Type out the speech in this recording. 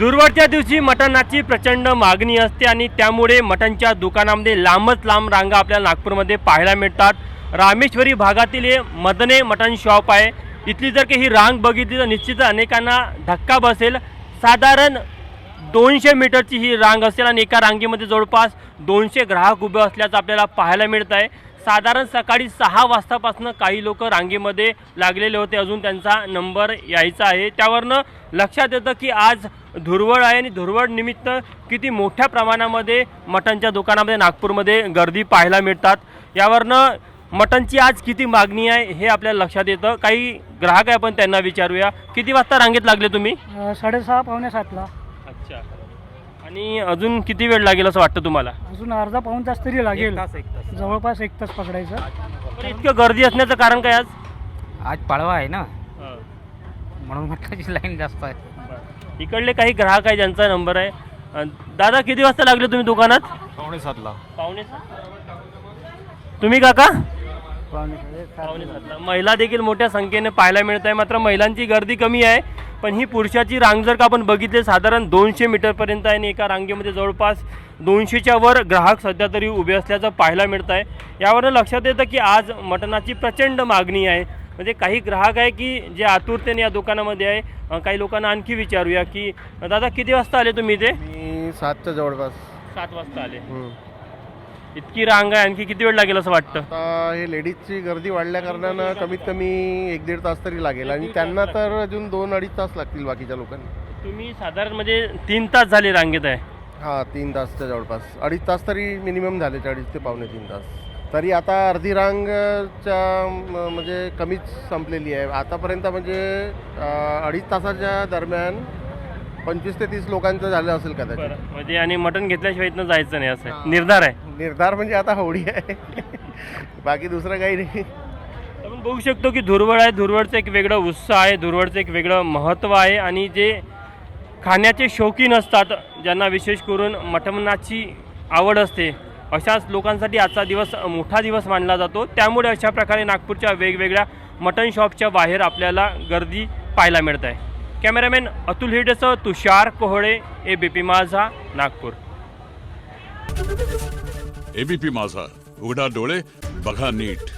दुर्वाडच्या दिवशी मटणाची प्रचंड मागणी असते आणि त्यामुळे मटणच्या दुकानामध्ये लांबच लांब रांगा आपल्याला नागपूरमध्ये पाहायला मिळतात. रामेश्वरी भागातील हे मदने मटण शॉप आहे. इथली जर काही ही रांग बघितली तर निश्चित अनेकांना धक्का बसेल. साधारण 200 मीटरची ही रांग असेल आणि एका रांगेमध्ये जवळपास 200 ग्राहक उभे असल्याचं आपल्याला पाहायला मिळत आहे. साधारण सकाळी 6 वाजतापासून काही लोक रांगेमध्ये लागलेले होते. अजून त्यांचा नंबर यायचा आहे. त्यावरनं लक्षात येतं की आज धुरवड आहे आणि धुरवड निमित्त किती मोठ्या प्रमाणामध्ये मटणच्या दुकानामध्ये नागपूरमध्ये गर्दी पाहायला मिळतात. यावरनं मटणची आज किती मागणी आहे हे आपल्याला लक्षात येतं. काही ग्राहक आहे आपण त्यांना विचारूया. किती वाजता रांगेत लागले तुम्ही? 6:30 पावणे 7ला. अच्छा. आणि अजून किती वेळ लागेल असं वाटतं तुम्हाला? अजून अर्धा पाऊण तास तरी लागेल. जवळपास 1 तास पकडायचं. पण इतकं गर्दी असण्याचं कारण काय आज? आज पाळवा आहे ना, म्हणून मटणाची लाईन जास्त आहे. इकडले काही ग्राहक आहे ज्यांचा नंबर आहे. दादा किती वाजता लागले तुम्ही दुकानात? पावणे 7ला. पावणे 7. तुम्ही काका? पावणे पावणे 7ला. महिला देखील मोठ्या संख्येने पाहायला मिळत आहे. मात्र महिलांची गर्दी कमी आहे. पण ही पुरुषाची रांग जर का आपण बघितले साधारण 200 मीटरपर्यंत आहे आणि एका रांगेमध्ये जवळपास 200च्या वर ग्राहक सध्या तरी उभे असल्याचं पाहायला मिळत आहे. यावरून लक्षात येतं की आज मटणाची प्रचंड मागणी आहे. म्हणजे काही ग्राहक आहे की जे आतुरतेने या दुकानामध्ये आहे. काही लोकांना आणखी विचारूया की दादा किती वाजता आले तुम्ही इथे? मी 7च्या जवळपास. 7 वाजता आले. इतकी रांग आहे, आणखी किती वेळ लागेल असं वाटतं? आता हे लेडीजची गर्दी वाढल्या कारणानं कमीत कमी 1-1.5 तास तरी लागेल आणि त्यांना तर अजून 2-2.5 तास लागतील बाकीच्या लोकांना. तुम्ही साधारण म्हणजे 3 तास झाले रांगेत आहे. हां, 3 तासच्या जवळपास. 2.5 तास तरी मिनिमम झाले, 2.5 ते पावणे 3 तास. तरी आता अर्धी रांगच्या म्हणजे कमीच संपलेली आहे आतापर्यंत. म्हणजे 2.5 तासाच्या दरम्यान 25 ते 30 लोकांचं झालं असेल कदाचित. म्हणजे आणि मटण घेतल्याशिवाय इथनं जायचं नाही असं निर्धार आहे. निर्धार म्हणजे आता होळी आहे बाकी दुसरं काही नाही. आपण बघू शकतो की धुरवड आहे. धुरवडचं एक वेगळं उत्साह आहे. धुरवडचं एक वेगळं महत्त्व आहे. आणि जे खाण्याचे शौकीन असतात, ज्यांना विशेष करून मटणाची आवड असते, अशाच लोकांसाठी आजचा दिवस मोठा दिवस मानला जातो. त्यामुळे अशा प्रकारे नागपूरच्या वेगवेगळ्या मटण शॉपच्या बाहेर आपल्याला गर्दी पाहायला मिळत आहे. कॅमेरामॅन अतुल हिडेसह तुषार कोहळे, ABP माझा, नागपूर. ABP माझा, उघडा डोळे बघा नीट.